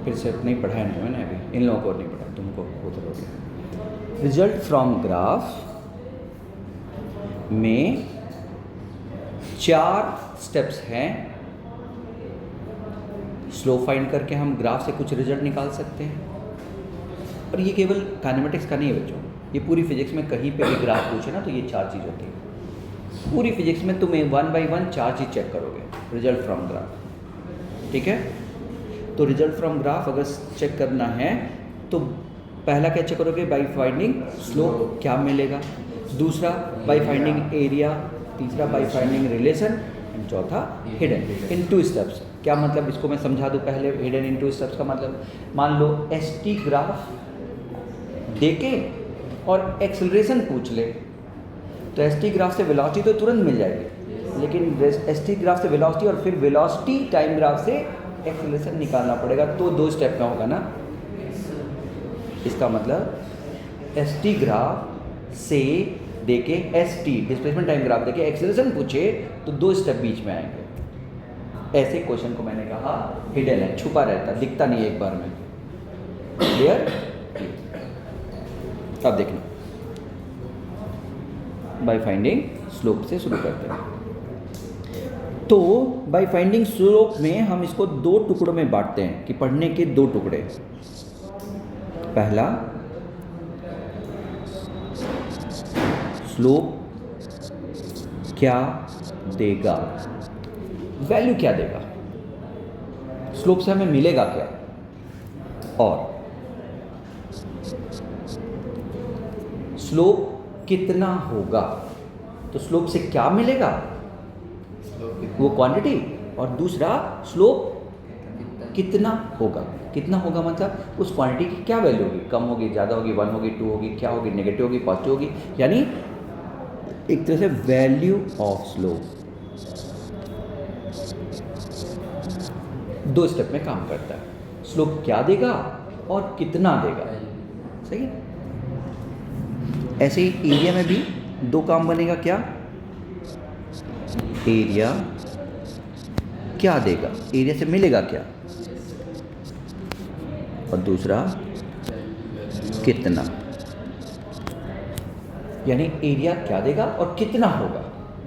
फिर से नहीं पढ़ाया नहीं मैंने अभी, इन लोगों को नहीं पढ़ा, तुमको उधर हो गया। रिजल्ट फ्रॉम ग्राफ में 4 स्टेप्स हैं। स्लोप फाइंड करके हम ग्राफ से कुछ रिजल्ट निकाल सकते हैं। और ये केवल काइनेमेटिक्स का नहीं है बच्चों, ये पूरी फिजिक्स में कहीं पे भी ग्राफ पूछे ना तो ये 4 चीज़ होती है। पूरी फिजिक्स में तुम 1 बाई 1 4 चीज़ चेक करोगे रिजल्ट फ्रॉम ग्राफ, ठीक है। तो रिजल्ट फ्रॉम ग्राफ अगर चेक करना है तो पहला क्या चेक करोगे, बाई फाइंडिंग स्लोप क्या मिलेगा, दूसरा बाई फाइंडिंग एरिया, तीसरा बाई फाइंडिंग रिलेशन, एंड चौथा हिडन इन 2 स्टेप्स। क्या मतलब, इसको मैं समझा दूँ पहले। हिडन इन 2 स्टेप्स का मतलब, मान लो ST ग्राफ देके और एक्सेलरेशन पूछ ले तो ST ग्राफ से वेलोसिटी तो तुरंत मिल जाएगी, लेकिन ST ग्राफ से वेलोसिटी और फिर वेलोसिटी टाइम ग्राफ से एक्सेलरेशन निकालना पड़ेगा, तो 2 स्टेप में होगा ना। इसका मतलब ST ग्राफ से देके ST डिस्प्लेसमेंट टाइम ग्राफ देके एक्सेलरेशन पूछे तो 2 स्टेप बीच में आएंगे। ऐसे क्वेश्चन को मैंने कहा हिडन है, छुपा रहता, दिखता नहीं एक बार में। क्लियर? अब देखना, बाय फाइंडिंग स्लोप से शुरू करते हैं। तो बाय फाइंडिंग स्लोप में हम इसको 2 टुकड़ों में बांटते हैं कि पढ़ने के 2 टुकड़े। पहला, स्लोप क्या देगा, वैल्यू क्या देगा, स्लोप से हमें मिलेगा क्या, और स्लोप कितना होगा। तो स्लोप से क्या मिलेगा, वो क्वांटिटी, और दूसरा स्लोप कितना होगा। कितना होगा मतलब उस क्वांटिटी की क्या वैल्यू होगी, कम होगी, ज़्यादा होगी, 1 होगी, 2 होगी, क्या होगी, नेगेटिव होगी, पॉजिटिव होगी, यानी एक तरह से वैल्यू ऑफ स्लोप। 2 स्टेप में काम करता है, स्लोप क्या देगा और कितना देगा। सही है। ऐसे ही एरिया में भी 2 काम बनेगा। क्या, एरिया क्या देगा, एरिया से मिलेगा क्या, और दूसरा कितना, यानी एरिया क्या देगा और कितना होगा।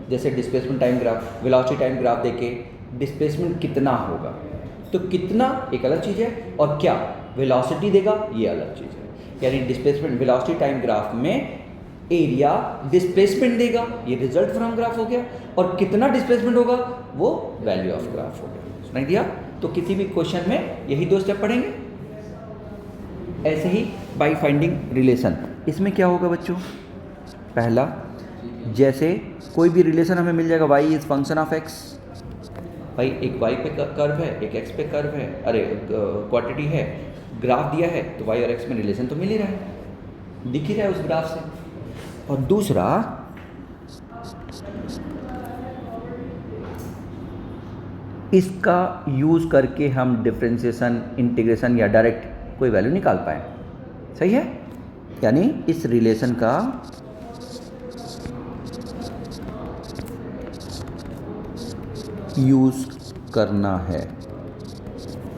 जैसे displacement time graph, velocity time graph देके डिस्प्लेसमेंट कितना होगा, तो कितना एक अलग चीज़ है, और क्या वेलोसिटी देगा ये अलग चीज़ है। यानी डिस्प्लेसमेंट वेलोसिटी टाइम ग्राफ में एरिया डिस्प्लेसमेंट देगा, ये रिजल्ट फ्रॉम ग्राफ हो गया, और कितना डिस्प्लेसमेंट होगा वो वैल्यू ऑफ ग्राफ हो गया। सुनाई दिया? तो किसी भी क्वेश्चन में यही 2 स्टेप पढ़ेंगे। ऐसे ही बाय फाइंडिंग रिलेशन, इसमें क्या होगा बच्चों, पहला, जैसे कोई भी रिलेशन हमें मिल जाएगा, y is function of x, भाई एक y पे कर्व है, एक x पे कर्व है, अरे क्वांटिटी है, ग्राफ दिया है, तो y और x में रिलेशन तो मिल ही रहा है, दिख ही रहा है उस ग्राफ से। और दूसरा, इसका यूज़ करके हम डिफरेंशिएशन, इंटीग्रेशन या डायरेक्ट कोई वैल्यू निकाल पाए। सही है, यानी इस रिलेशन का यूज़ करना है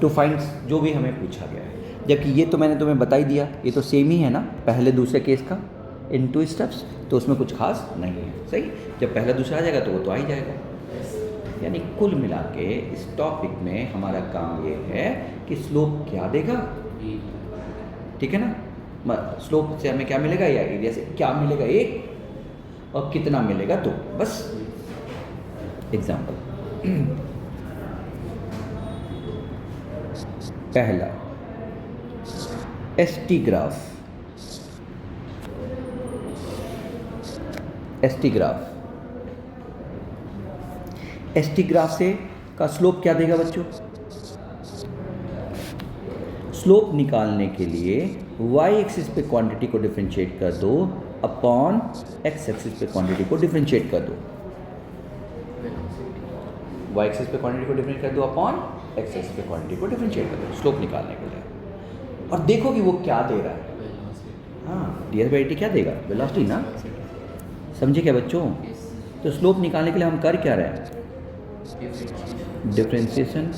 टू फाइंड जो भी हमें पूछा गया है। जबकि ये तो मैंने तुम्हें बता ही दिया, ये तो सेम ही है ना पहले दूसरे केस का इन 2 स्टेप्स, तो उसमें कुछ खास नहीं है। सही, जब पहला दूसरा आ जाएगा तो वो तो आ ही जाएगा। यानी कुल मिला के इस टॉपिक में हमारा काम ये है कि स्लोप क्या देगा, ठीक है ना, स्लोप से हमें क्या मिलेगा या एरिया से क्या मिलेगा एक, और कितना मिलेगा दो, बस। एग्जाम्पल, पहला ST ग्राफ, ST ग्राफ से का स्लोप क्या देगा बच्चों। स्लोप निकालने के लिए y एक्सिस पे क्वांटिटी को डिफरेंशिएट कर दो अपॉन x एक्सिस पे क्वांटिटी को डिफरेंशिएट कर दो, y एक्सिस पे क्वांटिटी को डिफरेंशिएट कर दो अपॉन x एक्सिस पे क्वांटिटी को डिफरेंशिएट कर दो स्लोप निकालने के लिए, और देखो कि वो क्या दे रहा है। हाँ, ds/dt क्या देगा, वेलोसिटी ना, समझे क्या बच्चों। तो स्लोप निकालने के लिए हम कर क्या रहे हैं, differentiation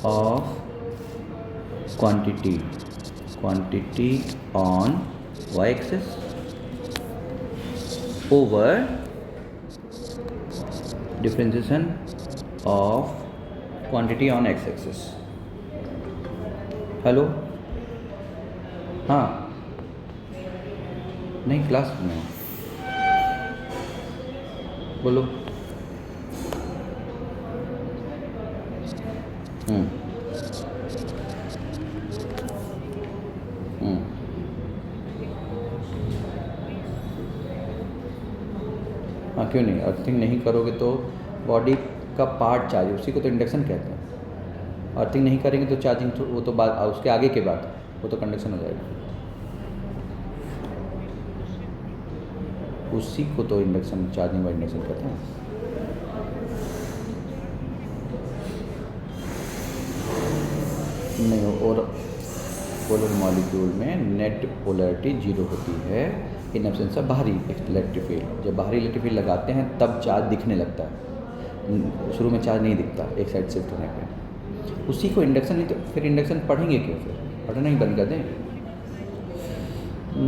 of quantity on y axis over differentiation of quantity on x axis. Hello, हाँ, नहीं क्लास में हूँ, बोलो। हाँ, क्यों नहीं, अर्थिंग नहीं करोगे तो बॉडी का पार्ट चार्ज, उसी को तो इंडक्शन कहते हैं। अर्थिंग नहीं करेंगे तो चार्जिंग, तो वो तो बाद, उसके आगे के बाद वो तो कंडक्शन हो जाएगा। उसी को तो इंडक्शन, चार्जिंग व इंडक्शन कहते हैं। नहीं, और पोलर मॉलिक्यूल में नेट पोलैरिटी 0 होती है इन एब्सेंस ऑफ बाहरी इलेक्ट्रिक फील्ड। जब बाहरी इलेक्ट्रिक फील्ड लगाते हैं तब चार्ज दिखने लगता है, शुरू में चार्ज नहीं दिखता एक साइड शिफ्ट होने पे। उसी को इंडक्शन, नहीं तो फिर इंडक्शन पढ़ेंगे क्यों, फिर पढ़ना ही बंद कर दें।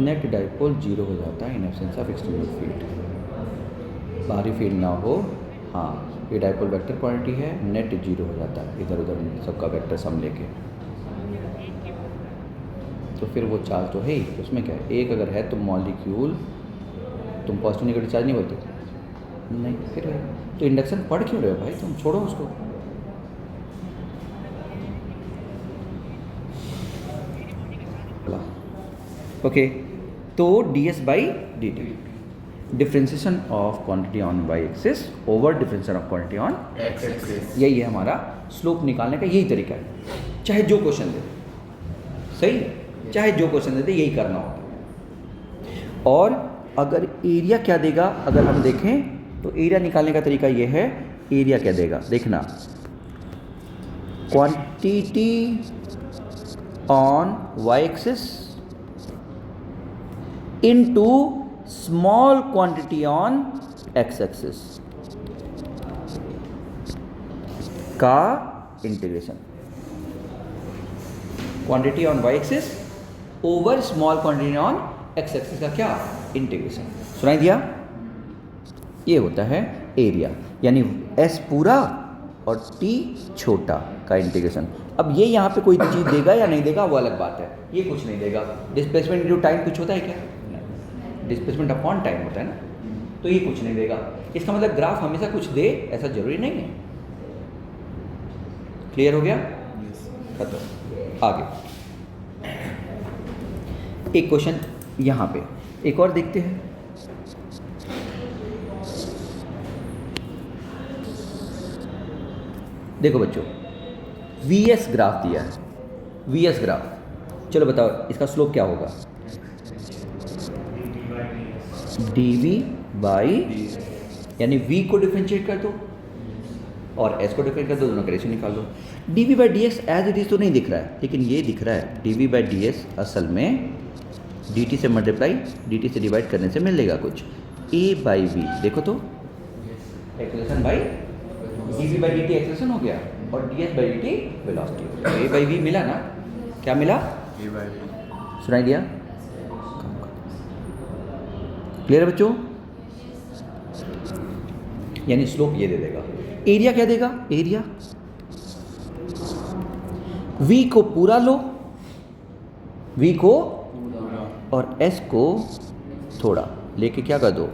नेट डाइपोल 0 हो जाता है in absence of external field. बाहरी फील्ड ना हो, हाँ, ये डाइपोल वेक्टर क्वांटिटी है, नेट 0 हो जाता है इधर उधर सबका वेक्टर सम लेके। तो फिर वो चार्ज तो है ही, उसमें क्या है, एक अगर है तो मॉलिक्यूल, तुम पॉजिटिव नेगेटिव चार्ज नहीं बोलते, नहीं, फिर है तो इंडक्शन पढ़ क्यों रहे हो भाई, तुम छोड़ो उसको। ओके, तो ds by d T, differentiation of quantity on y axis over differentiation of quantity on x axis. यही है हमारा स्लोप निकालने का, यही तरीका है। चाहे जो क्वेश्चन दे, सही, चाहे जो क्वेश्चन देते यही करना होता। और अगर एरिया क्या देगा, अगर हम देखें तो एरिया निकालने का तरीका ये है, एरिया क्या देगा देखना, quantity on y axis into small quantity on x axis का integration. Quantity on y axis over small quantity on x axis का क्या, इंटीग्रेशन। सुनाई दिया, ये होता है एरिया, यानी s पूरा और t छोटा का इंटीग्रेशन। अब ये यहाँ पे कोई चीज़ देगा या नहीं देगा वो अलग बात है, ये कुछ नहीं देगा। डिस्प्लेसमेंट इनटू टाइम कुछ होता है क्या, डिस्प्लेसमेंट अपॉन टाइम होता है ना, तो ये कुछ नहीं देगा। इसका मतलब ग्राफ हमेशा कुछ दे ऐसा जरूरी नहीं है। क्लियर हो गया, खत्म। आगे एक क्वेश्चन यहाँ पे एक और देखते हैं। देखो बच्चों, वीएस ग्राफ दिया है, वीएस ग्राफ, चलो बताओ इसका स्लोप क्या होगा, dv बाई, यानी v को डिफरेंशिएट कर दो और s को डिफरेंशिएट कर दो, दोनों का रेशियो निकाल दो। dv by ds as it is तो नहीं दिख रहा है, लेकिन ये दिख रहा है dv बाई ds असल में dt से मल्टीप्लाई, dt से डिवाइड करने से मिलेगा कुछ, a बाई v। देखो तो acceleration by dv by dt acceleration हो गया और ds बाई dt वेलोसिटी हो गया। a बाई v मिला ना, क्या मिला, a बाई v। सुनाई दिया, क्लियर है बच्चों। यानी स्लोप ये दे देगा। एरिया क्या देगा, एरिया v को पूरा लो, v को और s को थोड़ा लेके क्या कर दो,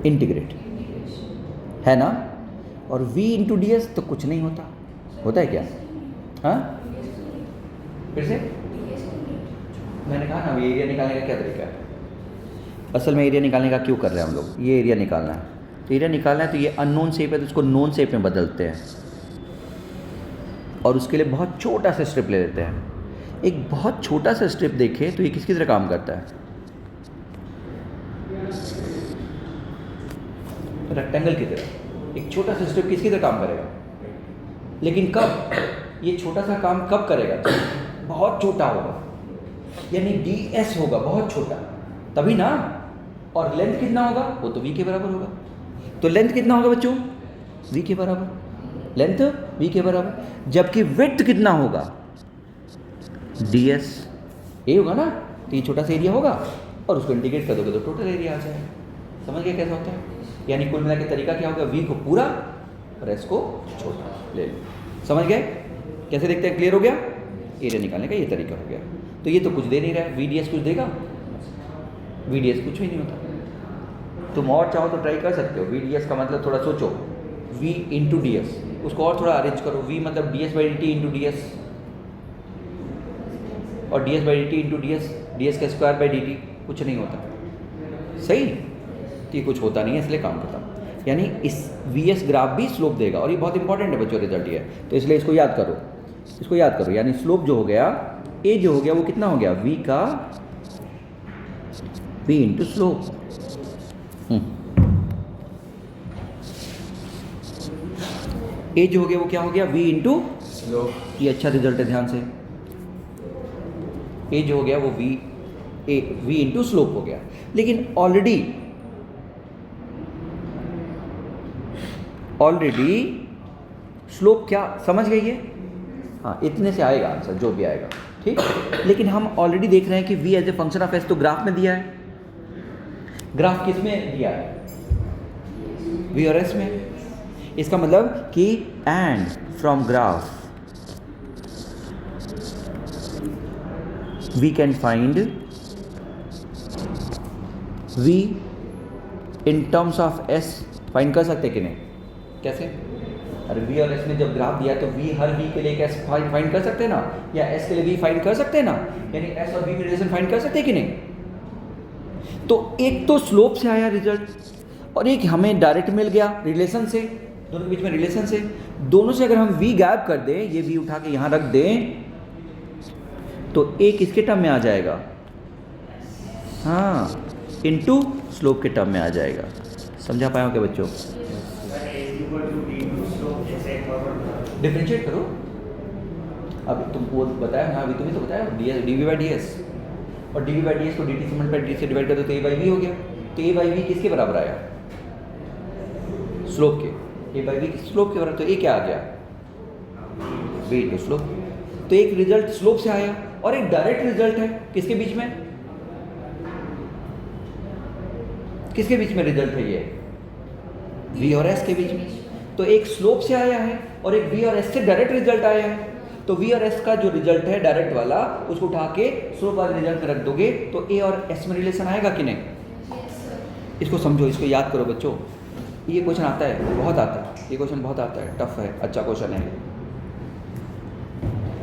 इंटीग्रेट, है ना। और v इंटू डी एस तो कुछ नहीं होता, होता है क्या, हाँ, फिर से मैंने कहा ना, एरिया निकालने का क्या तरीका है। असल में एरिया निकालने का क्यों कर रहे हैं हम लोग, ये एरिया निकालना है, तो एरिया निकालना है तो ये अननोन शेप है तो उसको नोन शेप में बदलते हैं और उसके लिए बहुत छोटा सा स्ट्रिप ले लेते हैं। एक बहुत छोटा सा स्ट्रिप देखें तो ये किसकी तरह काम करता है, रेक्टेंगल की तरह। एक छोटा सा स्ट्रिप किसकी तरह काम करेगा, लेकिन कब, ये छोटा सा काम कब करेगा, बहुत छोटा होगा, यानी ds होगा बहुत छोटा, तभी ना। और लेंथ कितना होगा, वो तो v के बराबर होगा। तो लेंथ कितना होगा बच्चों, v के बराबर, लेंथ v के बराबर। जबकि विड्थ कितना होगा, डी एस ए होगा ना, तो ये छोटा सा एरिया होगा और उसको इंटीग्रेट कर दोगे तो टोटल एरिया आ जाएगा। समझ गए कैसा होता है? यानी कुल मिला के तरीका क्या होगा, वी को पूरा और एस को छोटा ले लो। समझ गए कैसे देखते हैं? क्लियर हो गया? एरिया निकालने का ये तरीका हो गया। तो ये तो कुछ दे नहीं रहा है, वी डी एस कुछ देगा? वी डी एस कुछ भी नहीं होता। तुम और चाहो तो ट्राई कर सकते हो। वी डी एस का मतलब थोड़ा सोचो, वी इंटू डी एस, उसको और थोड़ा अरेंज करो। वी मतलब d s by d t into d s, और d s by d t into d s का स्क्वायर बाई डी टी, कुछ नहीं होता। सही? तो ये कुछ होता नहीं है, इसलिए काम खत्म। यानी इस वी एस ग्राफ भी स्लोप देगा, और ये बहुत इंपॉर्टेंट है बच्चों, रिजल्ट ये है। तो इसलिए इसको याद करो, इसको याद करो। यानी स्लोप जो हो गया, ए जो हो गया वो कितना हो गया, वी का वी इंटू स्लोप। ए जो हो गया वो क्या हो गया, वी इंटू स्लोप। ये अच्छा रिजल्ट है, ध्यान से। ए जो हो गया वो वी इंटू स्लोप हो गया। लेकिन ऑलरेडी स्लोप क्या समझ गई है? हाँ, इतने से आएगा आंसर जो भी आएगा, ठीक। लेकिन हम ऑलरेडी देख रहे हैं कि v as a function of s तो ग्राफ में दिया है। ग्राफ किस में दिया है? v और s में। इसका मतलब कि and from graph we can find v in terms of s। Find कर सकते कि नहीं? कैसे? अरे v और s में जब ग्राफ दिया तो v हर v के लिए एक s फाइंड कर सकते हैं ना, या s के लिए v फाइंड कर सकते हैं ना। यानी s और v में रिलेशन फाइंड कर सकते हैं कि नहीं? तो एक तो स्लोप से आया रिजल्ट, और एक हमें डायरेक्ट मिल गया रिलेशन से। दोनों के बीच में रिलेशन से, दोनों से अगर हम v गायब कर दें, ये v उठा के यहाँ रख दें, तो एक इसके टर्म में आ जाएगा, हाँ, इनटू स्लोप के टर्म में आ जाएगा। समझा पाए हो क्या बच्चों? डिफरेंशिएट करो। अब तुम वो बताया ना, अभी तुम्हें तो बताया d v by d s, और d v by d s को डी टी सीमेंट बाई डी से डिवाइड कर दो तो ए बाई वी हो गया। तो ए बाई वी किसके बराबर आया? स्लोप के। ए बाई वी स्लोप के बराबर, तो ए क्या आ गया? V into slope. तो एक रिजल्ट स्लोप से आया और एक डायरेक्ट रिजल्ट है किसके बीच में? किसके बीच में रिजल्ट है ये? v और s के बीच में। तो एक स्लोप से आया है और एक v और s से डायरेक्ट रिजल्ट आया है। तो v और s का जो रिजल्ट है डायरेक्ट वाला, उसको उठा के स्लोप वाले रिजल्ट में रख दोगे तो a और s में रिलेशन आएगा कि नहीं? इसको समझो, इसको याद करो बच्चों। ये क्वेश्चन आता है, बहुत आता है, ये क्वेश्चन बहुत आता है, टफ है, अच्छा क्वेश्चन है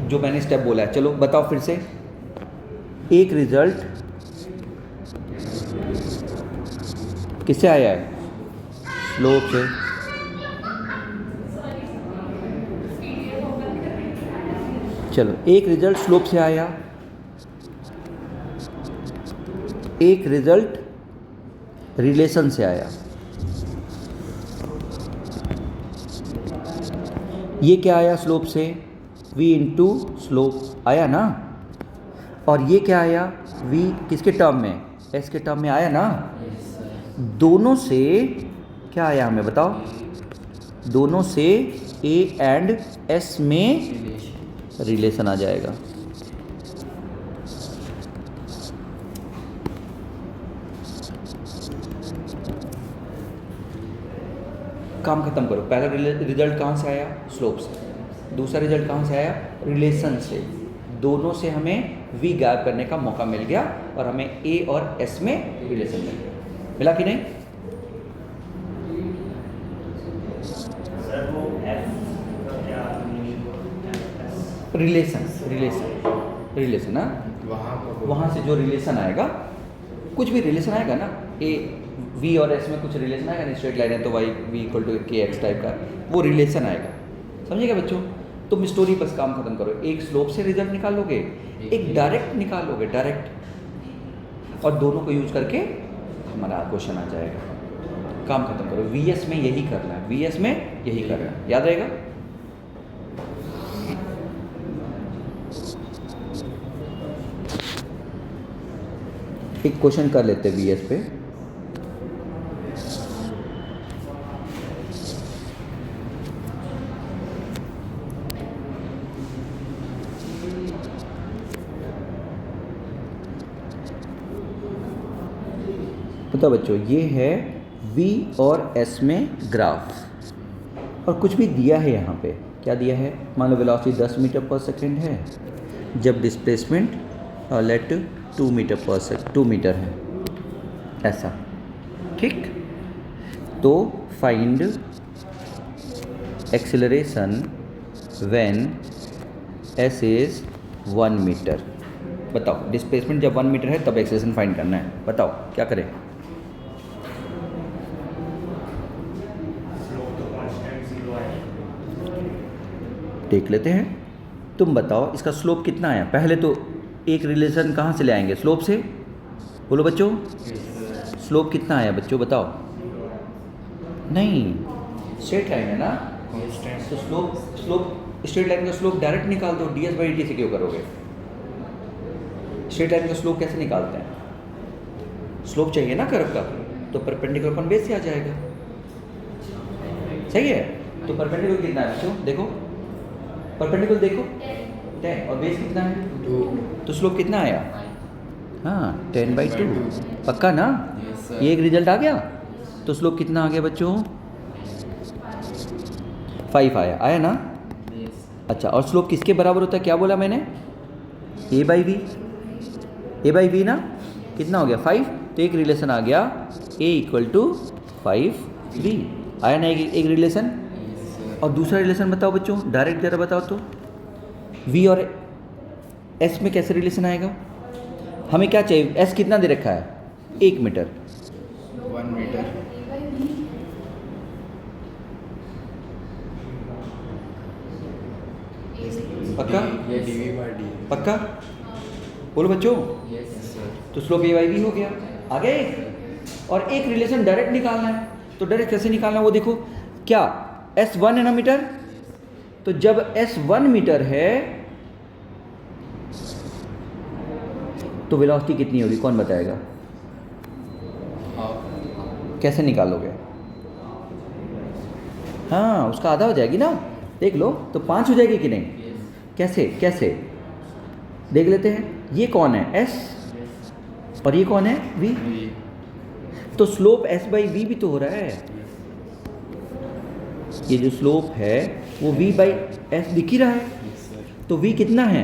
जो मैंने स्टेप बोला है। चलो बताओ फिर से। एक रिजल्ट किससे आया है? स्लोप से। चलो, एक रिजल्ट स्लोप से आया, एक रिजल्ट रिलेशन से आया। ये क्या आया स्लोप से? v इंटू स्लोप आया ना। और ये क्या आया? v किसके टर्म में? s के टर्म में आया ना। दोनों से क्या आया हमें बताओ? दोनों से a एंड s में रिलेशन आ जाएगा। काम खत्म करो। पहला रिजल्ट कहाँ से आया? स्लोप से। दूसरा रिजल्ट कहाँ से आया? रिलेशन से। दोनों से हमें v गायब करने का मौका मिल गया और हमें a और s में रिलेशन मिल गया। मिला कि नहीं? रिलेशन ना, वहाँ से जो रिलेशन आएगा, कुछ भी रिलेशन आएगा ना, ए v और s में कुछ रिलेशन आएगा ना, स्ट्रेट लाइन है तो y v इक्वल टू के एक्स टाइप का वो रिलेशन आएगा। समझिएगा बच्चों? तुम स्टोरी बस काम खत्म करो। एक स्लोप से रिजल्ट निकालोगे, एक डायरेक्ट निकालोगे, डायरेक्ट, और दोनों को यूज करके हमारा क्वेश्चन आ जाएगा। काम खत्म करो। वीएस में यही करना है, वीएस में यही करना है, याद रहेगा? एक क्वेश्चन कर लेते हैं वीएस पे। बताओ बच्चों, ये है v और s में ग्राफ, और कुछ भी दिया है यहाँ पे। क्या दिया है? मान लो वेलोसिटी 10 मीटर पर सेकेंड है, जब डिस्प्लेसमेंट लेट 2 मीटर है, ऐसा। ठीक, तो find acceleration when s is 1 metre. बताओ, डिस्प्लेसमेंट जब 1 मीटर है तब एक्सेलरेशन फाइंड करना है। बताओ क्या करें? देख लेते हैं। तुम बताओ इसका स्लोप कितना आया। पहले तो एक रिलेशन कहाँ से ले आएंगे? स्लोप से। बोलो बच्चों, स्लोप कितना आया बच्चों बताओ? नहीं, स्ट्रेट लाइन है ना, तो स्लोप स्ट्रेट लाइन का स्लोप डायरेक्ट निकाल दो। ds बाई dt से क्यों करोगे? स्ट्रेट लाइन का स्लोप कैसे निकालते हैं? स्लोप चाहिए ना कर्व का, तो परपेंडिकुलर अपन बेस से आ जाएगा। सही है। तो परपेंडिकुलर कितना है बच्चों? देखो परपेंडिकुलर देखो 10, और बेस कितना है 2, तो स्लोप कितना आया? हाँ 10/2। पक्का ना? ये एक रिजल्ट आ गया। तो स्लोप कितना आ गया बच्चों? 5 आया ना? अच्छा, और स्लोप किसके बराबर होता है? क्या बोला मैंने? a बाई वी ना, कितना हो गया 5। तो एक रिलेशन आ गया a = 5v। आया ना एक रिलेशन। और दूसरा रिलेशन बताओ बच्चों, डायरेक्ट जरा बताओ तो, v और s में कैसे रिलेशन आएगा? हमें क्या चाहिए? s कितना दे रखा है? 1 मीटर। 1 मीटर। पक्का? ये dv/d। पक्का? बोलो बच्चों। Yes sir. तो स्लोप a बाई वी हो गया। आ गया एक। और एक रिलेशन डायरेक्ट निकालना है, तो डायरेक्ट कैसे निकालना है वो देखो। क्या s 1 है ना मीटर? तो जब s 1 मीटर है तो वेलोसिटी कितनी होगी? कौन बताएगा? कैसे निकालोगे? हाँ, उसका आधा हो जाएगी ना। देख लो तो 5 हो जाएगी कि नहीं? कैसे कैसे देख लेते हैं। ये कौन है? s, और ये कौन है? v। तो स्लोप s बाई वी भी तो हो रहा है। ये जो स्लोप है वो v बाई s दिख ही रहा है। तो v कितना है?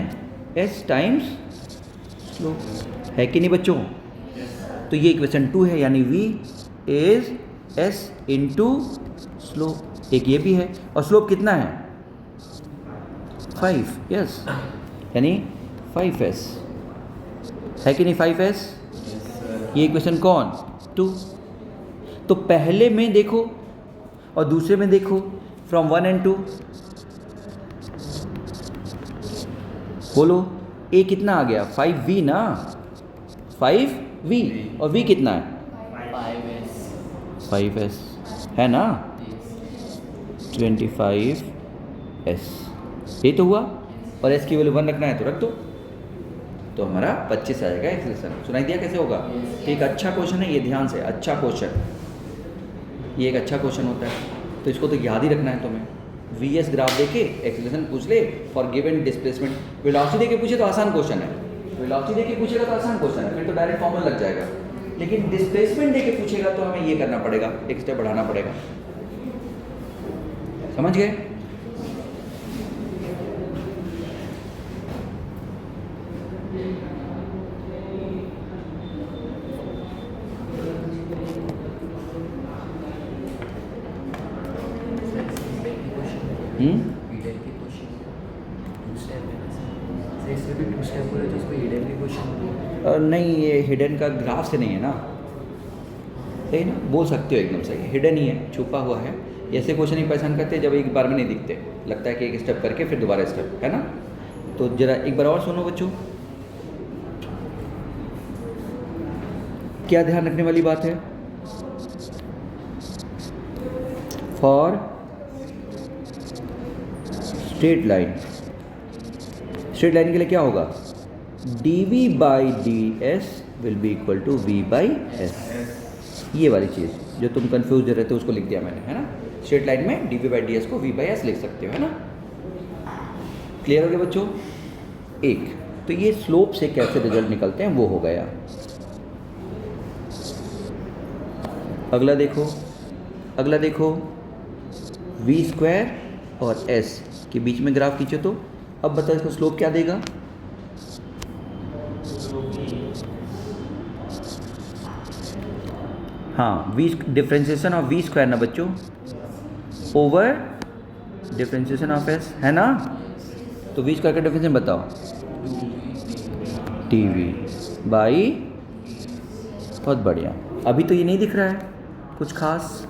s टाइम्स स्लोप, है कि नहीं बच्चों? तो ये इक्वेशन 2 है, यानी v is s into slope. एक ये भी है, और स्लोप कितना है? 5। यस, यानी 5s, है कि नहीं? 5s। ये इक्वेशन कौन? 2। तो पहले में देखो और दूसरे में देखो, फ्रॉम 1 and 2। बोलो a कितना आ गया? 5v ना, 5v, और v कितना है? 5s है ना, 25s। ये तो हुआ, और s की वैल्यू 1 रखना है तो रख दो, तो हमारा 25 आएगा एक्सेलरेशन। सुनाई दिया कैसे होगा? एक अच्छा क्वेश्चन है ये, ध्यान से। अच्छा क्वेश्चन, ये एक अच्छा क्वेश्चन होता है, तो इसको तो याद ही रखना है तुम्हें। वीएस ग्राफ देके एक्सेलरेशन पूछ ले फॉर गिवन डिस्प्लेसमेंट। वेलोसिटी देके पूछे तो आसान क्वेश्चन है, वेलोसिटी देके पूछेगा तो आसान क्वेश्चन है, फिर तो डायरेक्ट फॉर्मूला लग जाएगा। लेकिन डिस्प्लेसमेंट देके पूछेगा तो हमें ये करना पड़ेगा, एक स्टेप बढ़ाना पड़ेगा। समझ गए? नहीं, ये हिडन का ग्राफ से नहीं है ना, सही ना? बोल सकते हो एकदम सही, हिडन ही है, छुपा हुआ है। ऐसे क्वेश्चन ही पहचान करते हैं जब एक बार में नहीं दिखते, लगता है कि एक स्टेप करके फिर दोबारा स्टेप, है ना? तो जरा एक बार और सुनो बच्चों, क्या ध्यान रखने वाली बात है? For straight line, straight line के लिए क्या होगा? dv by ds will be equal to v by s। ये वाली चीज़ जो तुम कंफ्यूज रहते हो उसको लिख दिया मैंने, है ना? स्ट्रेट लाइन में dv बाई ds को v बाई s लिख सकते हो, है ना? क्लियर हो गया बच्चों? एक तो ये स्लोप से कैसे रिजल्ट निकलते हैं वो हो गया। अगला देखो, अगला देखो, वी स्क्वायर और एस के बीच में ग्राफ खींचो तो अब बताओ इसको स्लोप क्या देगा? हाँ, v differentiation of v square ना बच्चों, ओवर डिफ्रेंशिएशन ऑफ एस, है ना? तो वी स्क्वायर का डिफरेंशिएशन बताओ, टी वी बाई, बहुत बढ़िया। अभी तो ये नहीं दिख रहा है कुछ खास,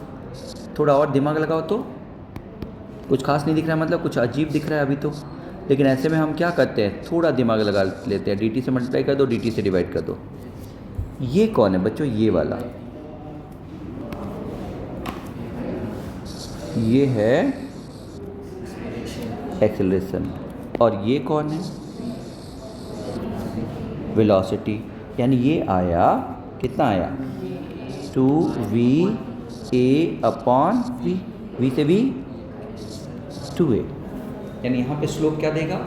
थोड़ा और दिमाग लगाओ तो कुछ खास नहीं दिख रहा है, मतलब कुछ अजीब दिख रहा है अभी तो। लेकिन ऐसे में हम क्या करते हैं, थोड़ा दिमाग लगा लेते हैं, dt से मल्टीप्लाई कर दो, dt से डिवाइड कर दो। ये कौन है बच्चों? ये वाला, ये है एक्सेलरेशन, और ये कौन है? वेलोसिटी। यानी ये आया, कितना आया? 2va अपॉन v, v से v 2a, यानी यहाँ पे स्लोप क्या देगा?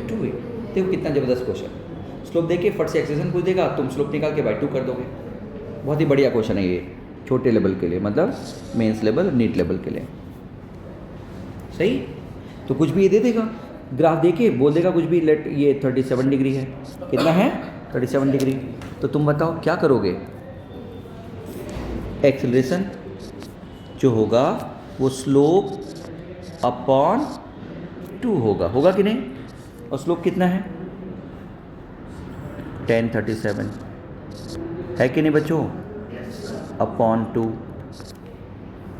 2a। देखो कितना ज़बरदस्त क्वेश्चन, स्लोप देके फट से एक्सेलरेशन पूछ देगा, तुम स्लोप निकाल के बाई 2 कर दोगे। बहुत ही बढ़िया क्वेश्चन है ये, छोटे लेवल के लिए, मतलब मेंस लेवल, नीट लेवल के लिए। सही, तो कुछ भी ये दे देगा, ग्राफ देके बोल देगा कुछ भी, लेट ये 37 डिग्री है, कितना है? 37 डिग्री। तो तुम बताओ क्या करोगे? एक्सेलरेशन जो होगा वो स्लोप अपॉन 2 होगा, होगा कि नहीं? और स्लोप कितना है? 1037 है कि नहीं बच्चों? अपॉन 2,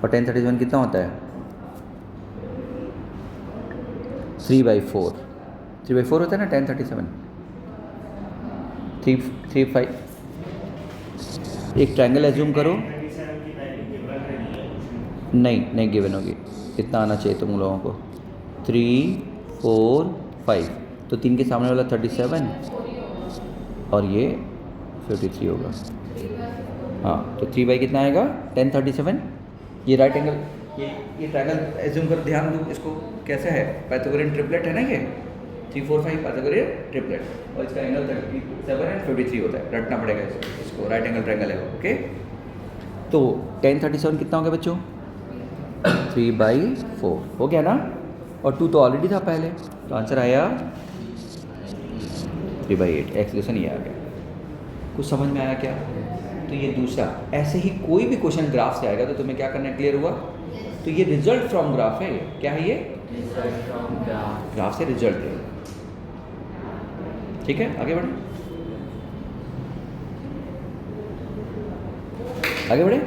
और 1037 कितना होता है? 3/4, 3/4 होता है ना 1037, 3/5। एक ट्रायंगल एज्यूम करो, नहीं गिवन होगी, कितना आना चाहिए तुम लोगों को? 3, 4, 5, तो 3 के सामने वाला 37 और ये 53 होगा। हाँ, तो 3 कितना आएगा? 1037। ये राइट एंगल, ये ट्रायंगल एज्यूम कर, ध्यान दो इसको, कैसा है? पाइथागोरियन ट्रिपलेट है ना ये, 3, 4, 5 पाइथागोरियन ट्रिपलेट, और इसका एंगल 37 एंड 53 होता है, रटना पड़ेगा इसको, राइट एंगल ट्रायंगल है, ओके। तो 1037 कितना हो गया बच्चों? 3/4 हो गया ना, और 2 तो ऑलरेडी था पहले, तो आंसर आया 3/8। एक्सेलरेशन ये आ गया। कुछ समझ में आया क्या? तो ये दूसरा, ऐसे ही कोई भी क्वेश्चन ग्राफ से आएगा तो तुम्हें क्या करना है, क्लियर हुआ? तो ये रिजल्ट फ्रॉम ग्राफ है, क्या है ये? ग्राफ से रिजल्ट है, ठीक है। आगे बढ़े, आगे बढ़े।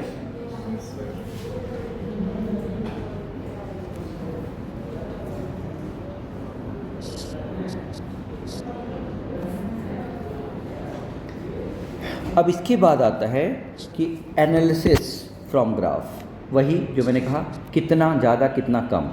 अब इसके बाद आता है कि एनालिसिस फ्रॉम ग्राफ, वही जो मैंने कहा, कितना ज़्यादा कितना कम।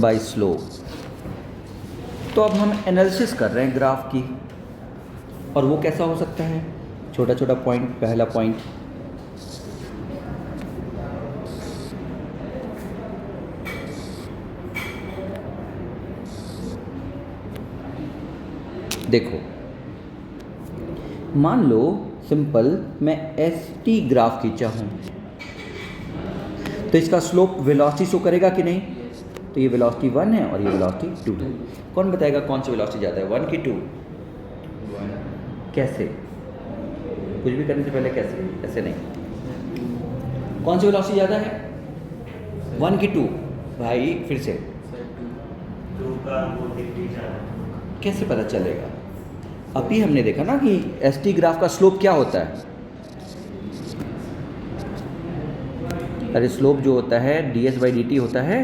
Bye slope. तो अब हम एनालिसिस कर रहे हैं ग्राफ की, और वो कैसा हो सकता है? छोटा छोटा पॉइंट, पहला पॉइंट, देखो, मान लो सिंपल मैं ST ग्राफ खींचा हूँ, तो इसका स्लोप वेलोसिटी शो करेगा कि नहीं? तो ये वेलोसिटी 1 है और ये वेलोसिटी 2 है। कौन बताएगा कौन सी वेलोसिटी ज़्यादा है, 1 की 2? 1। कैसे? कुछ भी करने से पहले कैसे? ऐसे नहीं। कौन सी वेलोसिटी ज़्यादा है, 1 की 2? भाई फिर से, 2 का वो डिग्री ज़्यादा, कैसे पता चलेगा? अभी हमने देखा ना कि ST ग्राफ का स्लोप क्या होता है। अरे स्लोप जो होता है ds/dt होता है,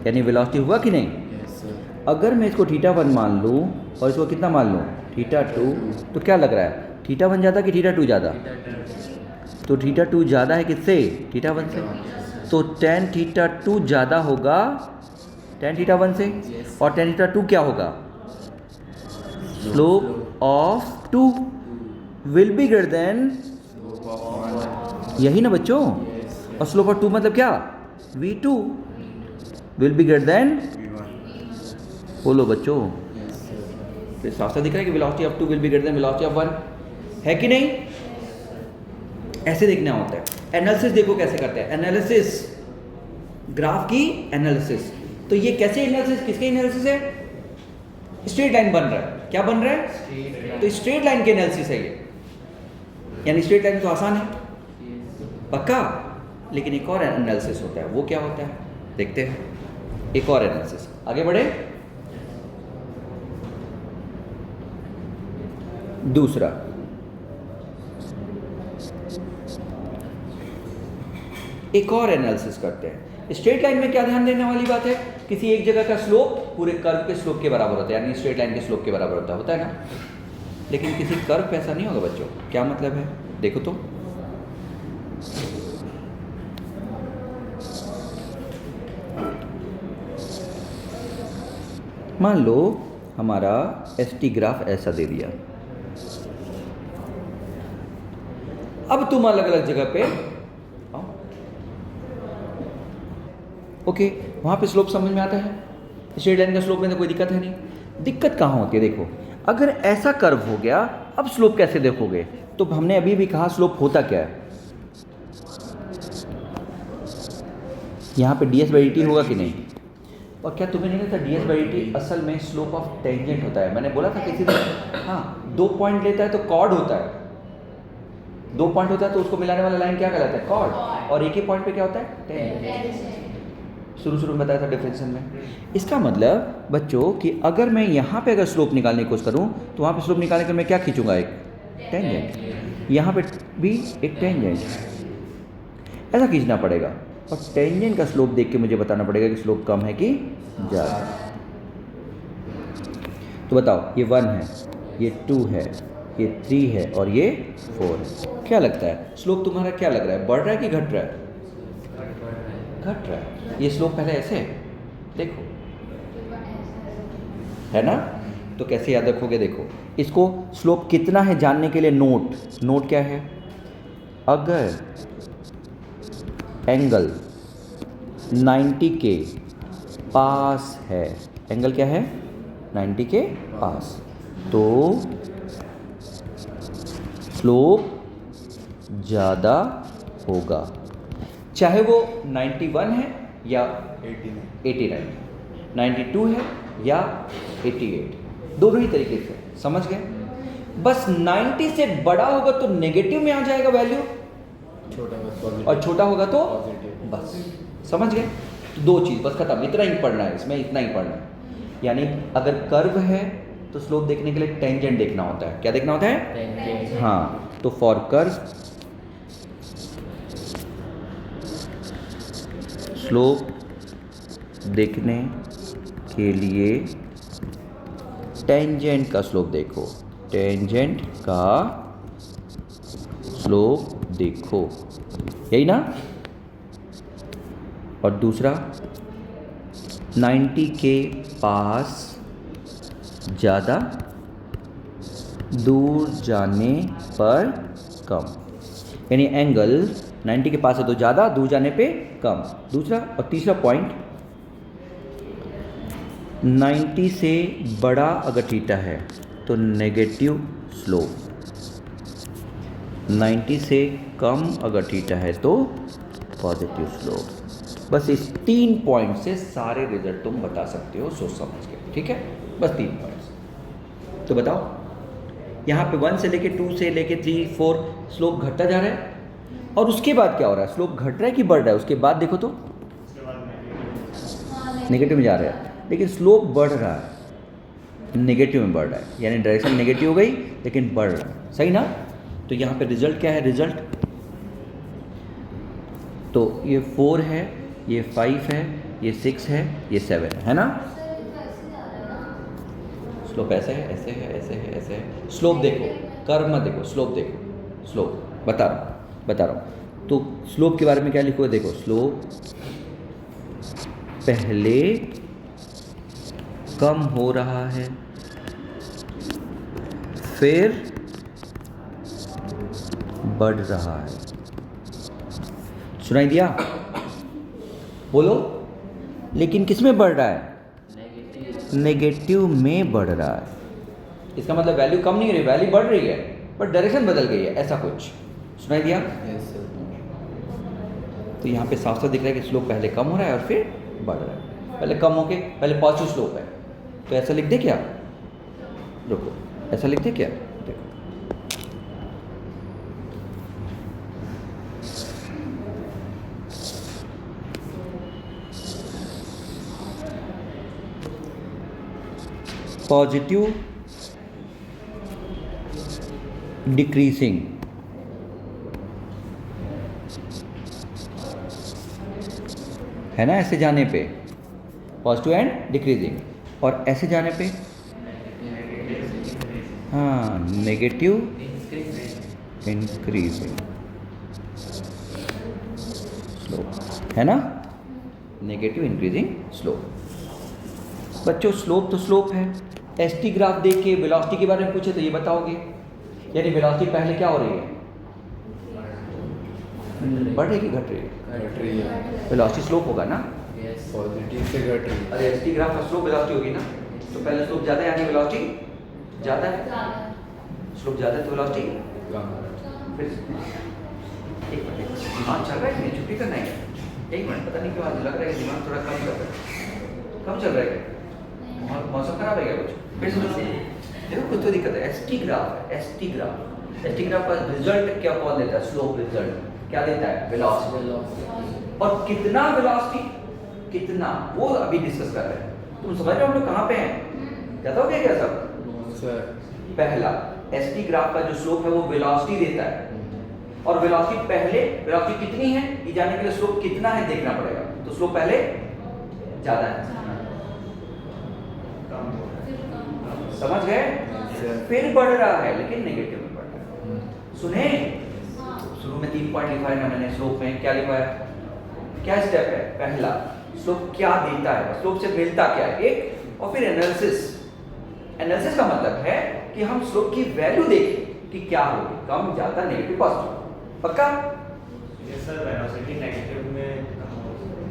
यानी वेलोसिटी हुआ कि नहीं? Yes sir. अगर मैं इसको θ1 मान लूँ और इसको कितना मान लूँ, θ2, तो क्या लग रहा है, θ1 ज़्यादा कि θ2 ज़्यादा? तो θ2 ज़्यादा है किससे? θ1 से। तो tan θ2 ज़्यादा होगा tan θ1 से, और tan θ2 क्या होगा? Slope of 2 will be greater than, slope of 1। यही ना बच्चों। और स्लोप ऑफ 2 मतलब क्या? v2 will be greater than बोलो बच्चों, Yes, sir. तो साफ साफ दिख रहा है कि velocity of 2 will be greater than velocity of 1, है कि नहीं? ऐसे देखना होता है। एनालिसिस देखो कैसे करते हैं, एनालिसिस, ग्राफ की एनालिसिस। तो ये कैसे एनालिसिस, किसके एनालिसिस है? स्ट्रेट लाइन बन रहा है, क्या बन रहा है? तो स्ट्रेट लाइन के एनालिसिस है ये, यानी स्ट्रेट लाइन तो आसान है, पक्का। लेकिन एक और एनालिसिस होता है, वो क्या होता है देखते हैं। एक और एनालिसिस, आगे बढ़े। दूसरा, एक और एनालिसिस करते हैं। स्ट्रेट लाइन में क्या ध्यान देने वाली बात है, किसी एक जगह का स्लोप पूरे कर्व के स्लोप के बराबर होता है, यानी स्ट्रेट लाइन के स्लोप के बराबर होता है ना। लेकिन किसी कर्व पे ऐसा नहीं होगा बच्चों। क्या मतलब है, देखो तो। मान लो हमारा ST ग्राफ ऐसा दे दिया, अब तुम अलग अलग जगह पे आओ। ओके, वहां पे स्लोप समझ में आता है, स्ट्रेट लाइन का स्लोप में तो कोई दिक्कत है नहीं। दिक्कत कहाँ होती है, देखो अगर ऐसा कर्व हो गया, अब स्लोप कैसे देखोगे? तो हमने अभी भी कहा स्लोप होता क्या है, यहाँ पे ds/dt होगा कि नहीं? और क्या तुम्हें नहीं लगता ds/dt असल में स्लोप ऑफ टेंजेंट होता है? मैंने बोला था किसी दिन, हाँ, 2 पॉइंट लेता है तो कॉर्ड होता है, 2 पॉइंट होता है तो उसको मिलाने वाला लाइन क्या कहलाता है? कॉर्ड। और एक ही पॉइंट पे क्या होता है? टेंजेंट। शुरू में बताया था डिफरेंशियल में। इसका मतलब बच्चों कि अगर मैं यहाँ पे अगर स्लोप निकालने की कोशिश करूँ तो वहाँ पे स्लोप निकालने के मैं क्या खींचूंगा? एक टेंजेंट। यहाँ पे भी एक टेंजेंट, ऐसा खींचना पड़ेगा। और टेंजेंट का स्लोप देख के मुझे बताना पड़ेगा कि स्लोप कम है कि ज़्यादा। तो बताओ, ये 1 है, ये 2 है, ये 3 है और ये 4 है। क्या लगता है स्लोप तुम्हारा, क्या लग रहा है, बढ़ रहा है कि घट रहा है? घट रहा है। ये स्लोप पहले ऐसे देखो, है ना? तो कैसे याद रखोगे? देखो, इसको स्लोप कितना है जानने के लिए नोट क्या है? अगर एंगल 90 के पास है, एंगल क्या है? 90 के पास, तो स्लोप ज़्यादा होगा, चाहे वो 91 है या 89, 92 है या 88, दोनों ही तरीके से। समझ गए? बस 90 से बड़ा होगा तो नेगेटिव में आ जाएगा वैल्यू, और छोटा होगा तो बस। समझ गए? तो 2 चीज़ बस खत्म, इतना ही पढ़ना है इसमें, इतना ही पढ़ना है। यानी अगर कर्व है तो स्लोप देखने के लिए टेंजेंट देखना होता है। क्या देखना होता है? टेंजेंट। हाँ, तो फॉर कर्व स्लोप देखने के लिए टेंजेंट का स्लोप देखो, टेंजेंट का स्लोप देखो, यही ना? और दूसरा 90 के पास ज़्यादा, दूर जाने पर कम, यानी एंगल 90 के पास है तो ज़्यादा, दूर जाने पे कम। दूसरा और तीसरा पॉइंट, 90 से बड़ा अगर थीटा है तो नेगेटिव स्लोप, 90 से कम अगर थीटा है तो पॉजिटिव स्लोप। बस इस 3 पॉइंट से सारे रिजल्ट तुम बता सकते हो सोच समझ के, ठीक है? बस 3 पॉइंट्स। तो बताओ, यहाँ पे 1 से लेके 2 से लेके 3, 4 स्लोप घटता जा रहा है, और उसके बाद क्या हो रहा है? स्लोप घट रहा है कि बढ़ रहा है? उसके बाद देखो तो नेगेटिव में जा रहा है, लेकिन स्लोप बढ़ रहा है, नेगेटिव में बढ़ रहा है, यानी डायरेक्शन नेगेटिव हो गई लेकिन बढ़ रहा है। सही ना? तो यहाँ पे रिजल्ट क्या है? रिजल्ट तो ये 4 है, ये 5 है, ये 6 है, ये 7 है ना? स्लोप ऐसे है, ऐसे है, ऐसे है, ऐसे है। स्लोप देखो, कर्व मत देखो, स्लोप देखो। स्लोप बता रहा हूँ। तो स्लोप के बारे में क्या लिखोगे? देखो, स्लोप पहले कम हो रहा है, फिर बढ़ रहा है। सुनाई दिया? बोलो, लेकिन किस में बढ़ रहा है? नेगेटिव में बढ़ रहा है। इसका मतलब वैल्यू कम नहीं हो रही, वैल्यू बढ़ रही है बट डायरेक्शन बदल गई है, ऐसा कुछ सुनाई दिया। Yes, sir. तो यहाँ पे साफ साफ दिख रहा है कि स्लोप पहले कम हो रहा है और फिर बढ़ रहा है। पहले कम होके पहले पॉजिटिव स्लोप है, तो ऐसा लिख दे क्या, रुको ऐसा लिख दे क्या, देखो पॉजिटिव डिक्रीजिंग, है ना, ऐसे जाने पे पॉजिटिव एंड डिक्रीजिंग, और ऐसे जाने पे हाँ नेगेटिव इंक्रीजिंग स्लोप, है ना, नेगेटिव इंक्रीजिंग स्लोप। बच्चों स्लोप तो स्लोप है, एसटी ग्राफ देख के वेलोसिटी के बारे में पूछे तो ये बताओगे, यानी वेलोसिटी पहले क्या हो रही है, बढ़ रही है कि घट रही है, घट रही है। वेलोसिटी स्लोप होगा ना। पॉजिटिव से घट रही है। अरे एसटी ग्राफ का स्लोप वेलोसिटी होगी ना, तो पहले स्लोप ज़्यादा है यानी वेलोसिटी ज़्यादा है, स्लोप ज़्यादा है तो वेलोसिटी कम। फिर एक मिनट दिमाग चल रहा है, नहीं छुट्टी करना है, एक मिनट पता नहीं क्यों आज लग रहा है कि दिमाग थोड़ा कम चल रहा है, कम चल रहा है, मौसम खराब है क्या कुछ, फिर से सुनो, देखो कुछ तो दिक्कत है। एसटी ग्राफ है, एसटी ग्राफ का रिजल्ट क्या कौन देता है, स्लोप रिजल्ट क्या देता है, वेलोसिटी, और कितना वेलोसिटी कितना वो अभी डिस्कस कर रहे हैं। तुम समझ रहे हो हम लोग कहाँ पे हैं, क्या हो गया क्या सब। सर पहला एसटी ग्राफ का जो स्लोप है वो वेलोसिटी देता है, और वेलोसिटी पहले वेलोसिटी कितनी है ये जानने के लिए स्लोप कितना है देखना पड़ेगा, तो स्लोप पहले ज्यादा है, समझ गए, फिर बढ़ रहा है लेकिन नेगेटिव में बढ़ रहा है। सुने शुरू में 3 पॉइंट लिखा है ना मैंने, स्लोप में क्या लिखा है, क्या स्टेप है, पहला स्लोप क्या देता है, स्लोप से मिलता क्या है एक, और फिर एनालिसिस। एनालिसिस का मतलब है कि हम स्लोप की वैल्यू देखें कि क्या होगी, कम ज्यादा नेगेटिव पॉजिटिव, पक्का। ये सर वेलोसिटी नेगेटिव में कहाँ हो सकती है?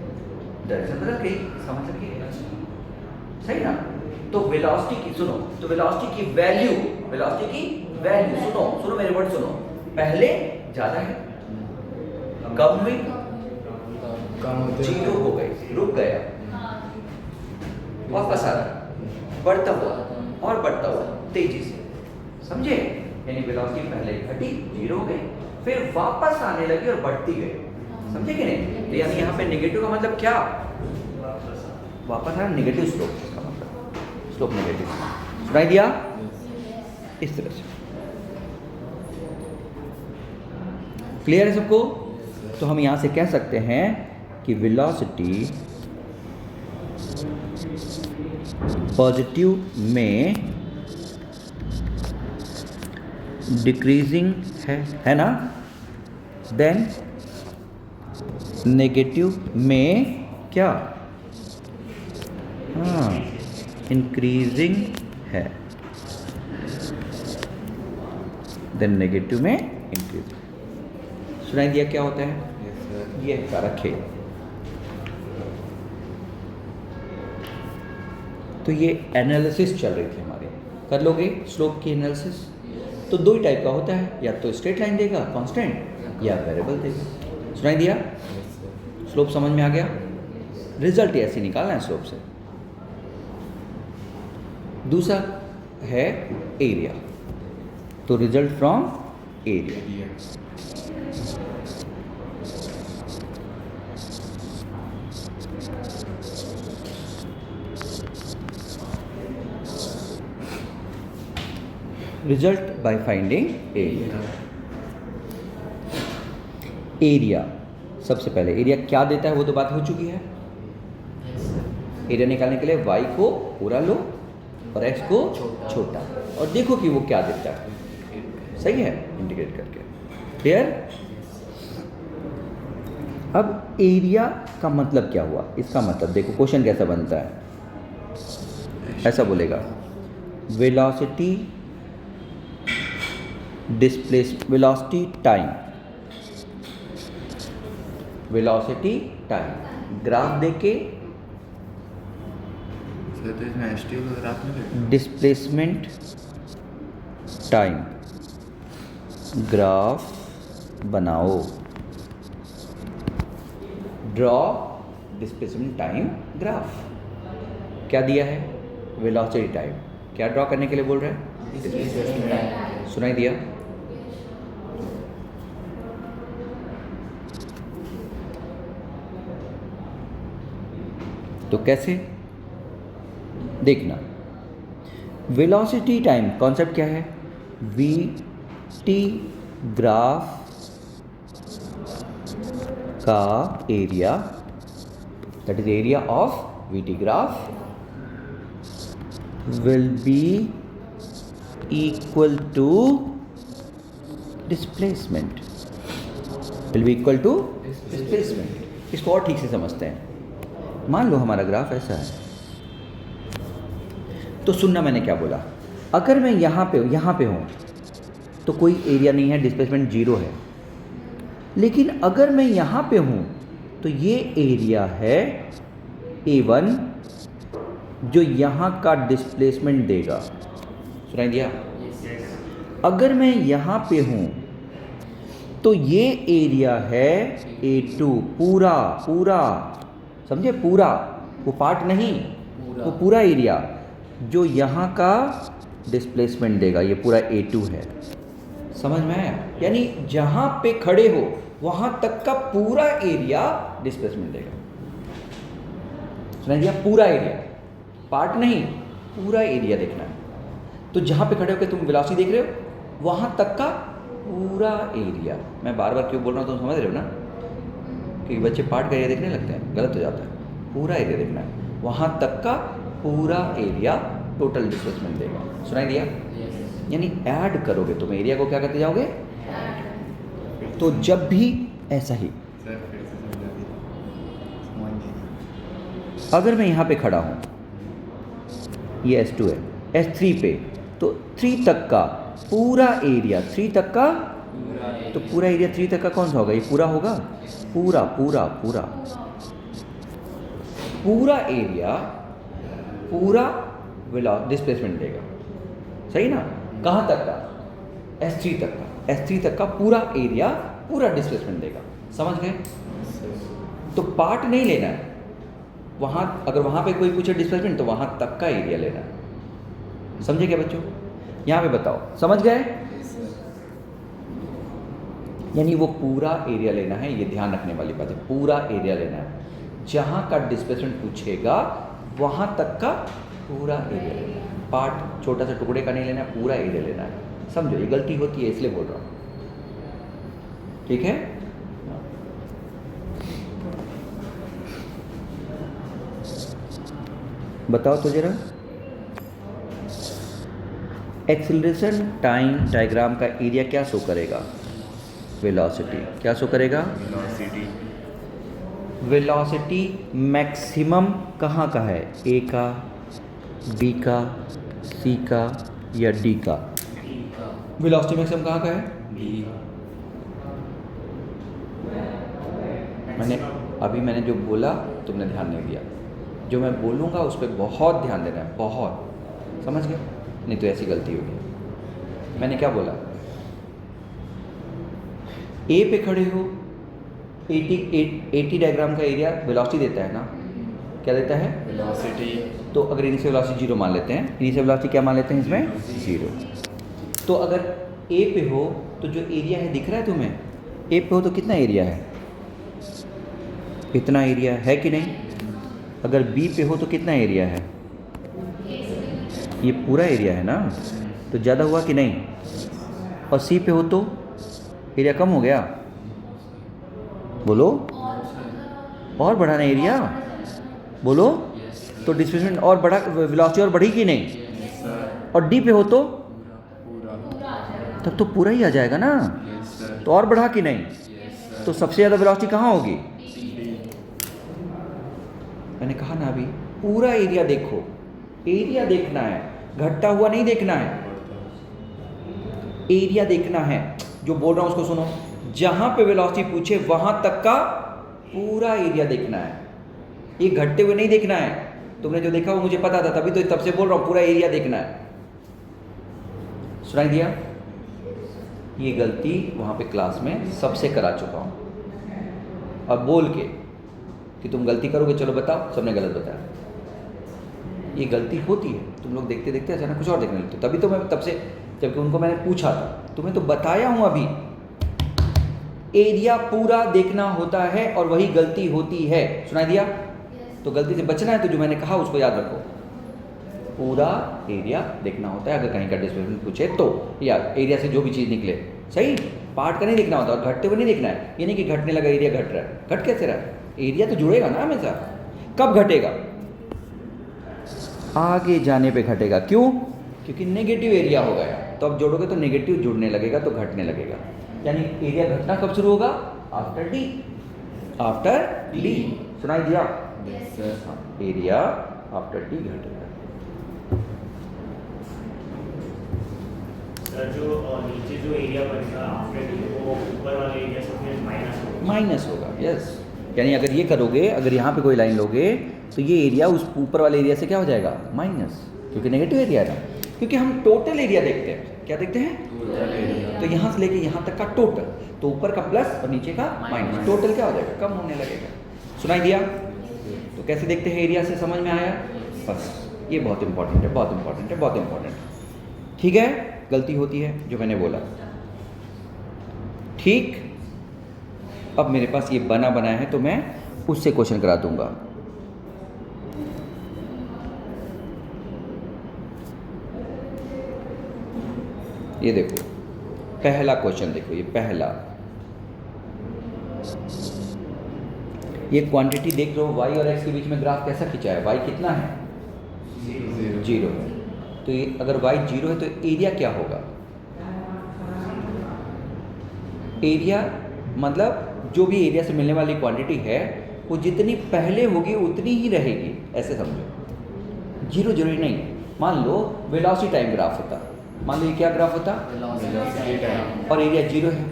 डायरेक्शन बदल गई, इसका मतलब ये है, सही ना। तो वेलोसिटी की सुनो, तो वेलोसिटी की वैल्यू सुनो मेरे वर्ड सुनो, पहले ज्यादा है, कम हुई, कम होते जीरो हो गई, रुक गया, वापस आ रहा, बढ़ता हुआ और बढ़ता हुआ तेजी से, समझे, यानी वेलोसिटी पहले घटी, जीरो हो गई, फिर वापस आने लगी और बढ़ती गई, समझे कि नहीं। तो यानी यहाँ पे नेगेटिव का मतलब क्या, वापस आना, नेगेटिव स्लोप का मतलब, स्लोप नेगेटिव, सुनाई दिया इस तरह से, क्लियर है सबको। तो हम यहाँ से कह सकते हैं कि वेलोसिटी पॉजिटिव में डिक्रीजिंग है ना, देन नेगेटिव में क्या, हाँ इंक्रीजिंग है, देन नेगेटिव में इंक्रीजिंग। सुनाई दिया क्या होता है, Yes, sir. ये है सारा खेल। तो ये एनालिसिस चल रही थी हमारी, कर लोगे स्लोप की एनालिसिस। तो 2 ही टाइप का होता है, या तो स्ट्रेट लाइन देगा कांस्टेंट, या वेरिएबल देगा। सुनाई दिया, Yes, sir. स्लोप समझ में आ गया, रिजल्ट ऐसे निकालना है स्लोप से। दूसरा है एरिया, तो result from area. Area. Result by finding area. Area सबसे पहले एरिया क्या देता है वो तो बात हो चुकी है। एरिया निकालने के लिए y को पूरा लो और x को छोटा, और देखो कि वो क्या देता है। सही है, इंटीग्रेट करके, क्लियर। अब एरिया का मतलब क्या हुआ, इसका मतलब देखो क्वेश्चन कैसा बनता है, ऐसा बोलेगा वेलोसिटी वेलोसिटी टाइम, ग्राफ देके सर तो इसमें एस टी का ग्राफ नहीं लगेगा। डिस्प्लेसमेंट टाइम ग्राफ बनाओ। Draw displacement time graph. क्या दिया है? Velocity time. क्या ड्रॉ करने के लिए बोल रहे हैं? Displacement time. सुनाई दिया? तो कैसे देखना? वेलोसिटी टाइम कॉन्सेप्ट क्या है? वी टी ग्राफ का area, that is area of we T graph, will be equal to displacement, will be equal to displacement। इसको और ठीक से समझते हैं। मान लो हमारा ग्राफ ऐसा है, तो सुनना मैंने क्या बोला। अगर मैं यहाँ पे हूँ तो कोई एरिया नहीं है, डिस्प्लेसमेंट 0 है। लेकिन अगर मैं यहाँ पे हूँ तो ये एरिया है A1 जो यहाँ का डिस्प्लेसमेंट देगा। सुनाई दिया? अगर मैं यहाँ पे हूँ तो ये एरिया है A2 पूरा पूरा, समझे? पूरा, वो पार्ट नहीं, वो पूरा एरिया जो यहाँ का डिस्प्लेसमेंट देगा। ये पूरा A2 है। समझ में आया? यानी जहाँ पे खड़े हो वहाँ तक का पूरा एरिया डिस्प्लेसमेंट देगा। सुनाई दिया? पूरा एरिया, पार्ट नहीं, पूरा एरिया देखना है। तो जहाँ पे खड़े होकर तुम वेलोसिटी देख रहे हो वहाँ तक का पूरा एरिया। मैं बार बार क्यों बोल रहा हूँ, तुम समझ रहे हो ना? क्योंकि बच्चे पार्ट का एरिया देखने लगते हैं, गलत हो जाता है। पूरा एरिया देखना है, वहाँ तक का पूरा एरिया टोटल डिस्प्लेसमेंट देगा। सुनाई दिया? यानी ऐड करोगे तुम एरिया को, क्या करते जाओगे? तो जब भी ऐसा ही, सर फिर से समझा दिया, समझ नहीं। अगर मैं यहाँ पे खड़ा हूँ, ये S2 है, S3 पे, तो 3 तक का पूरा एरिया, 3 तक का, तो पूरा एरिया 3 तक का कौन सा होगा? ये पूरा होगा, पूरा पूरा पूरा पूरा एरिया पूरा डिस्प्लेसमेंट देगा। सही ना? कहाँ तक का? S3 तक का। S3 तक का पूरा एरिया पूरा डिस्प्लेसमेंट देगा। समझ गए? तो पार्ट नहीं लेना है वहाँ। अगर वहाँ पे कोई पूछे डिस्प्लेसमेंट तो वहाँ तक का एरिया लेना है। समझे क्या बच्चों? यहाँ पे बताओ, समझ गए? यानी वो पूरा एरिया लेना है, ये ध्यान रखने वाली बात है। पूरा एरिया लेना है, जहाँ का डिस्प्लेसमेंट पूछेगा वहाँ तक का पूरा एरिया लेना है। पार्ट, छोटा सा टुकड़े का नहीं लेना है, पूरा एरिया लेना है। समझो, ये गलती होती है इसलिए बोल रहा हूँ। ठीक है? बताओ तो जरा, एक्सीलरेशन टाइम डायग्राम का एरिया क्या शो करेगा? वेलोसिटी। क्या शो करेगा? वेलोसिटी। वेलोसिटी मैक्सिमम कहाँ का है? ए का, बी का, सी का या डी का? वेलोसिटी मैक्सिमम कहाँ का है? बी। मैंने जो बोला तुमने ध्यान नहीं दिया। जो मैं बोलूँगा उस पर बहुत ध्यान देना है, बहुत। समझ गए? नहीं तो ऐसी गलती होगी। मैंने क्या बोला? ए पे खड़े हो, 80 डायग्राम का एरिया वेलोसिटी देता है ना? क्या देता है? वेलोसिटी। तो अगर इनिशियल वेलोसिटी 0 मान लेते हैं, इनिशियल वेलोसिटी क्या मान लेते हैं इसमें? 0। तो अगर ए पे हो तो जो एरिया है दिख रहा है तुम्हें? ए पे हो तो कितना एरिया है? इतना एरिया है कि नहीं? अगर बी पे हो तो कितना एरिया है? ये पूरा एरिया है ना? तो ज़्यादा हुआ कि नहीं? और सी पे हो तो एरिया कम हो गया? बोलो, और बढ़ाना एरिया, बोलो। तो डिस्प्लेसमेंट और बढ़ा, वेलोसिटी और बढ़ी कि नहीं? और डी पे हो तो तब तो पूरा ही आ जाएगा ना? तो और बढ़ा कि नहीं? तो सबसे ज़्यादा वेलोसिटी कहाँ होगी? मैंने कहा ना अभी, पूरा एरिया देखो, एरिया देखना है, घटता हुआ नहीं देखना है, एरिया देखना है। जो बोल रहा हूँ उसको सुनो। जहाँ पे वेलोसिटी पूछे वहाँ तक का पूरा एरिया देखना है, ये घटते हुए नहीं देखना है। तुमने जो देखा वो मुझे पता था, तभी तो तब से बोल रहा हूँ पूरा एरिया देखना है। सुनाई दिया? ये गलती वहाँ पे क्लास में सबसे करा चुका हूँ। अब बोल के कि तुम गलती करोगे, चलो बताओ, सबने गलत बताया। ये गलती होती है, तुम लोग देखते देखते अचानक कुछ और देखने लगते हो। तभी तो मैं तब से, जबकि उनको मैंने पूछा था, तुम्हें तो बताया हूँ अभी, एरिया पूरा देखना होता है और वही गलती होती है। सुनाई दिया? तो गलती से बचना है तो जो मैंने कहा उसको याद रखो, पूरा एरिया देखना होता है। अगर कहीं का डिस्प्लेसमेंट पूछे तो, या एरिया से जो भी चीज़ निकले, सही पार्ट का नहीं देखना होता, और घटते हुए नहीं देखना है। ये नहीं कि घटने लगा एरिया घट रहा है, घट कैसे रहा है? एरिया तो जुड़ेगा ना हमेशा। कब घटेगा? आगे जाने पे घटेगा। क्यों? क्योंकि नेगेटिव एरिया हो गया, तो अब जोड़ोगे तो नेगेटिव जुड़ने लगेगा, तो घटने लगेगा। यानी एरिया घटना कब शुरू होगा? After D, after D. सुनाई दिया? Yes sir. Area after D घटेगा। सर जो नीचे जो एरिया बनेगा आफ्टर डी, वो ऊपर वाले एरिया से फिर माइनस होगा। माइनस होगा, यस। यानी अगर ये करोगे, अगर यहाँ पे कोई लाइन लोगे तो ये एरिया उस ऊपर वाले एरिया से क्या हो जाएगा? माइनस, क्योंकि नेगेटिव एरिया है ना। क्योंकि हम टोटल एरिया देखते हैं। क्या देखते हैं? Total area. तो यहाँ से लेके यहाँ तक का टोटल, तो ऊपर का प्लस और नीचे का माइनस, टोटल क्या हो जाएगा? कम होने लगेगा। सुनाई दिया? तो कैसे देखते हैं एरिया से, समझ में आया? बस ये बहुत इंपॉर्टेंट है, बहुत इंपॉर्टेंट है, बहुत इंपॉर्टेंट। ठीक है, गलती होती है जो मैंने बोला। ठीक, अब मेरे पास ये बना बनाया है तो मैं उससे क्वेश्चन करा दूंगा। ये देखो पहला क्वेश्चन, देखो ये पहला, ये क्वांटिटी देख लो, y और x के बीच में ग्राफ कैसा खींचा है? y कितना है? 0 है। तो ये अगर y 0 है तो एरिया क्या होगा? एरिया मतलब जो भी एरिया से मिलने वाली क्वांटिटी है वो जितनी पहले होगी उतनी ही रहेगी, ऐसे समझो। 0 जरूरी नहीं। मान लो वेलोसिटी टाइम ग्राफ होता, मान लो ये क्या ग्राफ होता, वेलोसिटी टाइम, और एरिया 0 है,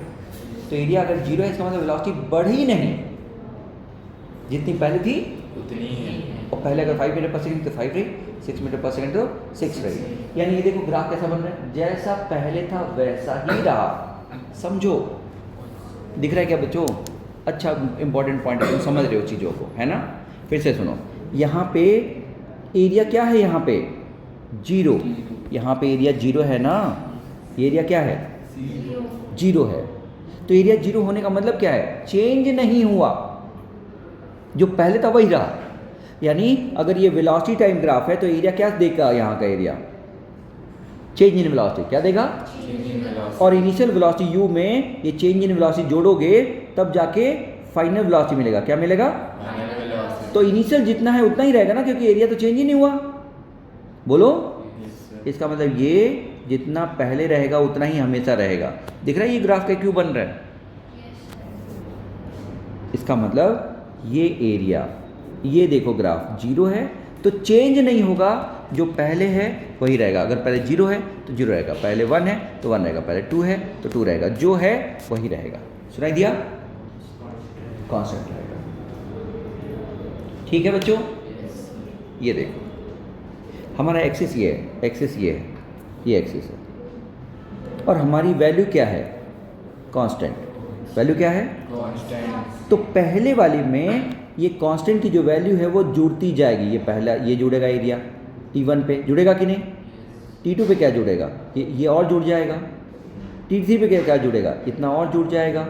तो एरिया अगर 0 है इसका मतलब वेलोसिटी बढ़ी नहीं, जितनी पहले थी उतनी ही। और पहले अगर 5 मीटर पर सेकंड तो 5 रही, 6 मीटर पर सेकंड तो 6 रही। यानी ये देखो ग्राफ कैसा बन रहा है, जैसा पहले था वैसा ही रहा। समझो, दिख रहा है क्या बच्चों? अच्छा इंपॉर्टेंट पॉइंट है, तुम समझ रहे हो चीज़ों को, है ना? फिर से सुनो, यहाँ पे एरिया क्या है? यहाँ पे 0, यहाँ पे एरिया 0 है ना, ये एरिया क्या है? 0 है। तो एरिया 0 होने का मतलब क्या है? चेंज नहीं हुआ, जो पहले था वही रहा। यानी अगर ये वेलोसिटी टाइम ग्राफ है तो एरिया क्या देगा? यहाँ का एरिया चेंज इन वेलोसिटी क्या देगा? और इनिशियल वेलोसिटी u में ये चेंज इन वेलोसिटी जोड़ोगे तब जाके फाइनल वेलोसिटी मिलेगा। क्या मिलेगा? तो इनिशियल जितना है उतना ही रहेगा ना, क्योंकि एरिया तो चेंज ही नहीं हुआ। बोलो, इसका मतलब ये जितना पहले रहेगा उतना ही हमेशा रहेगा। दिख रहा है ये ग्राफ का क्यों बन रहा है? इसका मतलब ये एरिया, ये देखो ग्राफ 0 है तो चेंज नहीं होगा, जो पहले है वही रहेगा। अगर पहले 0 है तो 0 रहेगा, पहले 1 है तो 1 रहेगा, पहले 2 है तो 2 रहेगा, जो है वही रहेगा। सुनाई दिया? कांस्टेंट रहेगा। ठीक है बच्चों, ये देखो हमारा एक्सिस ये है, एक्सिस ये है, ये एक्सिस है, और हमारी वैल्यू क्या है? कांस्टेंट। वैल्यू क्या है? कांस्टेंट। तो पहले वाली में ये कांस्टेंट की जो वैल्यू है वो जुड़ती जाएगी। ये पहला ये जुड़ेगा एरिया T1 पे, जुड़ेगा कि नहीं? T2 पे क्या जुड़ेगा? ये और जुड़ जाएगा। T3 पे क्या जुड़ेगा? इतना और जुड़ जाएगा।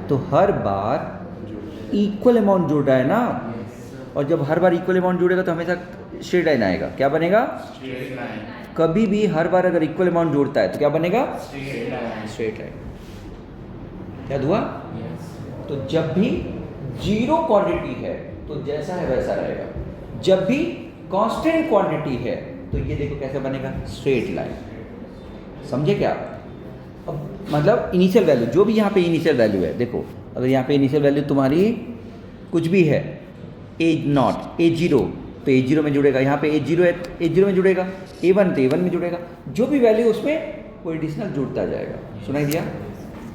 तो हर बार इक्वल अमाउंट जुड़ रहा है ना, और जब हर बार इक्वल अमाउंट जुड़ेगा तो हमेशा स्ट्रेट लाइन आएगा। क्या बनेगा? Straight line. कभी भी हर बार अगर इक्वल अमाउंट जुड़ता है तो क्या बनेगा? Straight line. Straight line. क्या हुआ? तो जब भी 0 क्वांटिटी है तो जैसा है वैसा रहेगा, जब भी कांस्टेंट क्वांटिटी है तो ये देखो कैसे बनेगा? Straight line. समझे क्या? अब मतलब इनिशियल वैल्यू, जो भी यहाँ पे इनिशियल वैल्यू है, देखो अगर यहाँ पे इनिशियल वैल्यू तुम्हारी कुछ भी है, A0 A0 तो A0 में जुड़ेगा, यहाँ पे A0 है A0 में जुड़ेगा, A1 तो A1 में जुड़ेगा, जो भी वैल्यू उसमें वो एडिशनल जुड़ता जाएगा। सुनाई दिया?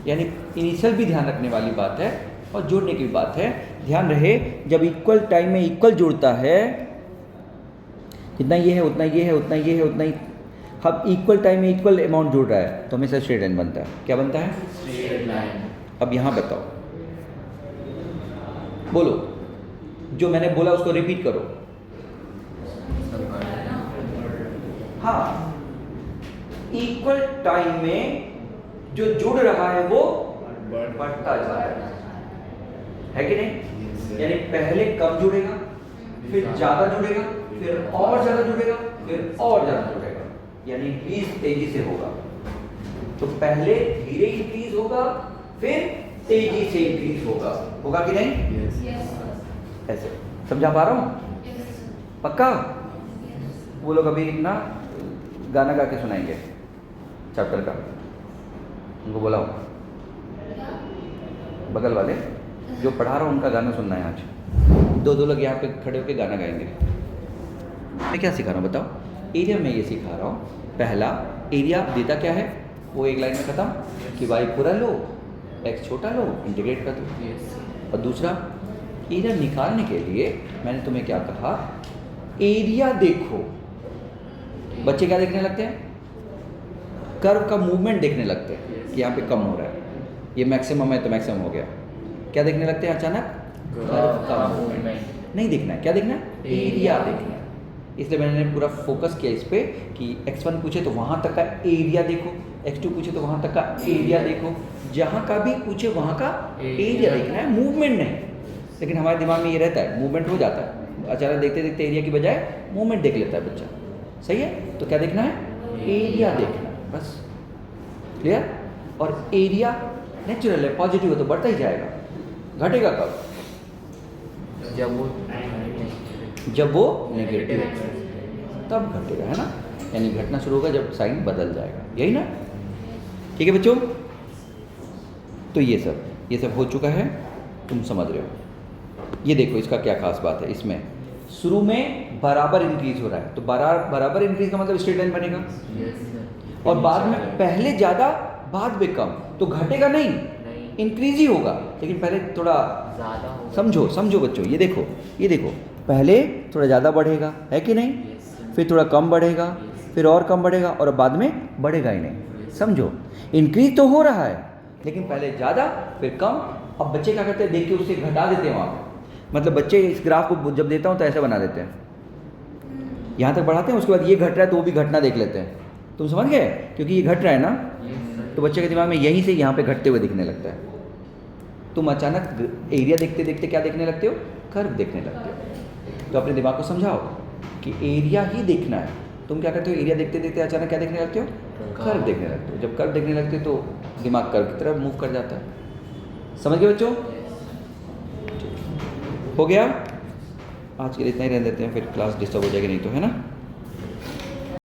यानी इनिशियल भी ध्यान रखने वाली बात है और जोड़ने की बात है। ध्यान रहे, जब इक्वल टाइम में इक्वल जुड़ता है, जितना ये है उतना ये है उतना ये है उतना ही, अब इक्वल टाइम में इक्वल अमाउंट जुड़ रहा है तो हमेशा स्ट्रेट लाइन बनता है। क्या बनता है? Straight line. अब यहाँ बताओ, बोलो, जो मैंने बोला उसको रिपीट करो। हाँ, इक्वल टाइम में जो जुड़ रहा है वो बढ़ता जा रहा है कि नहीं? यानी पहले कम जुड़ेगा, फिर ज्यादा जुड़ेगा, फिर और ज्यादा जुड़ेगा, फिर और ज्यादा जुड़ेगा, यानी इंक्रीज तेजी से होगा। तो पहले धीरे इंक्रीज होगा, फिर तेजी से इंक्रीज होगा कि नहीं? ऐसे समझा पा रहा हूं? पक्का? वो लोग अभी ना गाना गा के सुनाएंगे चैप्टर का, उनको बुलाओ, बगल वाले जो पढ़ा रहा हूँ उनका गाना सुनना है आज। दो लोग यहाँ पे खड़े होकर गाना गाएंगे। मैं क्या सिखा रहा हूँ बताओ? एरिया में ये सिखा रहा हूँ। पहला, एरिया देता क्या है वो एक लाइन में खत्म कि वाई पूरा लो, एक्स छोटा लो, इंटीग्रेट कर दो। और दूसरा, एरिया निकालने के लिए मैंने तुम्हें क्या कहा, एरिया देखो। बच्चे क्या देखने लगते हैं? कर्व का मूवमेंट देखने लगते हैं कि यहाँ पे कम हो रहा है, ये मैक्सिमम है तो मैक्सिमम हो गया। क्या देखने लगते हैं अचानक? कर्व का मूवमेंट नहीं देखना है। क्या देखना है? एरिया देखना है। इसलिए मैंने पूरा फोकस किया इस पे कि x1 पूछे तो वहाँ तक का एरिया देखो, x2 पूछे तो वहाँ तक का एरिया देखो, जहाँ का भी पूछे वहाँ का एरिया देखना है, मूवमेंट नहीं। लेकिन हमारे दिमाग में ये रहता है, मूवमेंट हो जाता है, अचानक देखते देखते एरिया की बजाय मूवमेंट देख लेता है बच्चा। सही है? तो क्या देखना है? एरिया देखना है, बस। क्लियर? और एरिया नेचुरल है, पॉजिटिव है तो बढ़ता ही जाएगा। घटेगा कब? जब वो नेगेटिव तब घटेगा, है ना? यानी घटना शुरू होगा जब साइन बदल जाएगा, यही ना? ठीक है बच्चों? तो ये सब हो चुका है, तुम समझ रहे हो। ये देखो इसका क्या खास बात है, इसमें शुरू में बराबर इंक्रीज हो रहा है, तो बराबर इंक्रीज का मतलब स्ट्रेट लाइन बनेगा। और बाद में पहले ज़्यादा बाद में कम, तो घटेगा नहीं, इंक्रीज ही होगा। लेकिन पहले थोड़ा समझो बच्चों, ये देखो पहले थोड़ा ज़्यादा बढ़ेगा, है कि नहीं? फिर थोड़ा कम बढ़ेगा, फिर और कम बढ़ेगा, और बाद में बढ़ेगा ही नहीं। समझो, इंक्रीज तो हो रहा है लेकिन पहले ज़्यादा फिर कम। अब बच्चे क्या करते हैं, देख के उससे घटा देते हैं वहाँ पे। मतलब बच्चे इस ग्राफ को जब देता हूँ तो ऐसे बना देते हैं, यहाँ तक बढ़ाते हैं, उसके बाद ये घट रहा है तो वो भी घटना देख लेते हैं। तुम समझ गए? क्योंकि ये घट रहा है ना, तो बच्चे के दिमाग में यहीं से यहाँ पे घटते हुए दिखने लगता है। तुम अचानक एरिया देखते देखते क्या देखने लगते हो? कर्व देखने लगते हो। तो अपने दिमाग को समझाओ कि एरिया ही देखना है। तुम क्या करते हो? एरिया देखते देखते अचानक क्या देखने लगते हो? कर्व देखने लगते हो। जब कर्व देखने लगते हो तो दिमाग कर्व की तरफ मूव कर जाता है। समझ गए बच्चों? हो गया? आज के लिए इतना ही रहने देते हैं, फिर क्लास डिस्टर्ब हो जाएगी नहीं तो, है ना?